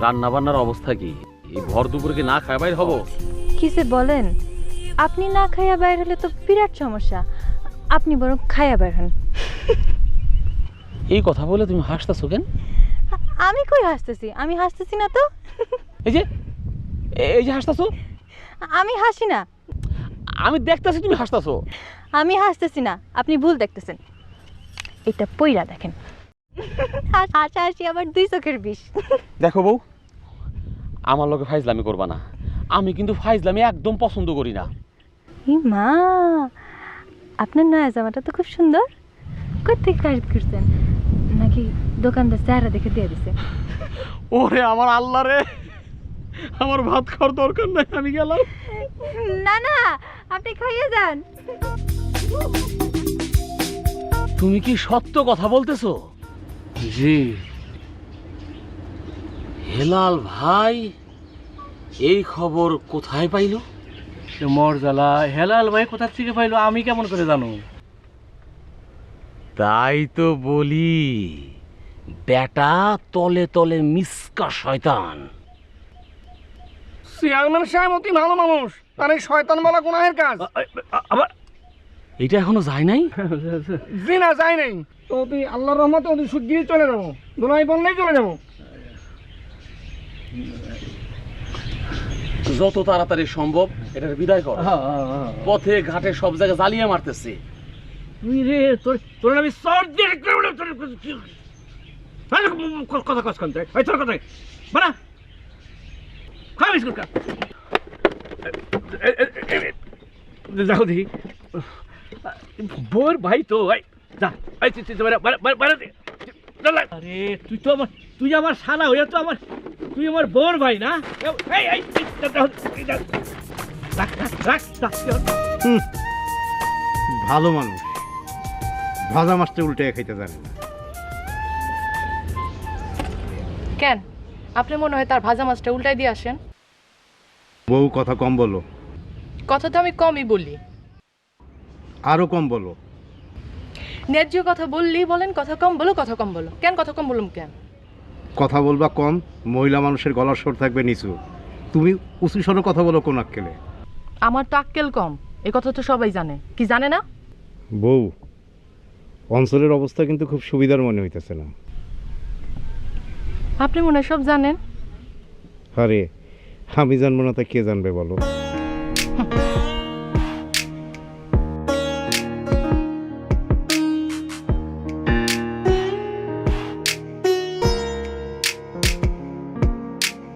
রান্না বান্নার অবস্থা কি? এই ভর দুপুরে কি না খায় বাইর হবো? কিসে বলেন? আপনি না খাইয়া বাইর হলে তো বিরাট সমস্যা। আপনি বরং খাইয়া বাইর হন। এই কথা বলে তুমি হাসতেছো কেন? আমি কই হাসতেছি? আমি হাসতেছি না তো। এই যে এই যে হাসতেছো, আমি হাসি না। আমি দেখতেছি তুমি হাসতেছো। আমি হাসতেছি না, আপনি ভুল দেখতেছেন। এটা পইরা দেখেন। হাসা হাসি আবার দুই চোখের বিষ। দেখো বউ, আমার লোকে ফাইজলামি করবা না। আমি কিন্তু ফাইজলামি একদম পছন্দ করি না। ই মা, আপনার নয়া জামাটা তো খুব সুন্দর। কোথেকে খরিদ করছেন? নাকি দোকানদার চেহারা দেখে দিয়ে দিছে? ওরে আমার আল্লাহ রে, আমার ভাত খাওয়ার দরকার নাই, আমি গেলাম। না না, আপনি খাইয়ে যান। তুমি কি সত্য কথা বলতেছো? জি। হেলাল ভাই এই খবর কোথায় পাইলো? মরজালা হেলাল ভাই কোথা থেকে পাইলো আমি কেমন করে জানো? তাই তো বলি, বেটা তলে তলে মিসকা শয়তান। চেয়ারম্যান সাহেব অতি ভালো মানুষ, তার এই শয়তান বলা গুনাহের কাজ। আবার এটা এখনো যায় নাই? জি না, যাই নাই তো। অতি আল্লাহর রহমতে অতি শিগগিরই চলে যাবো, দুনাই বললেই চলে যাবো। যত তাড়াতাড়ি সম্ভব এটার বিদায় কর। পথে ঘাটে সব জায়গায় জ্বালিয়ে মারতেছে। তুই রে তোর তোর আমি সর দিয়ে কথা কস কান্তে এই তোর কথা বানা খা বিস্কুট খা। যাও দেখি বোর ভাই তো যা। আরে তুই আমার শালা হইয়া তো আমার, তুই আমার বোর ভাই না? ভালো মানুষ, ভাজা মাছটা উল্টে খাইতে জানে না। কেন আপনি মনে হয় তার ভাজা মাছটা উল্টাই দিয়ে আসেন? বউ কথা কম বলো। কথা তো আমি কমই বলি। আরো কম বলো। ন্যায্য কথা বললেই বলেন কথা কম বলো, কথা কম বলো। কেন কথা কম বলুম কেন? কথা বলবা কম, মহিলা মানুষের গলার স্বর থাকবে নিচু। তুমি উঁচু স্বরে কথা বলো কোন আক্কেলে? আমার তো আক্কেল কম, এ কথা তো সবাই জানে। কি জানে না? বউ, অঞ্চলের অবস্থা কিন্তু খুব সুবিধার মনে হইতেছে না। আপনি মনে হয় সব জানেন। আরে আমি জানবো না তা কে জানবে বলো?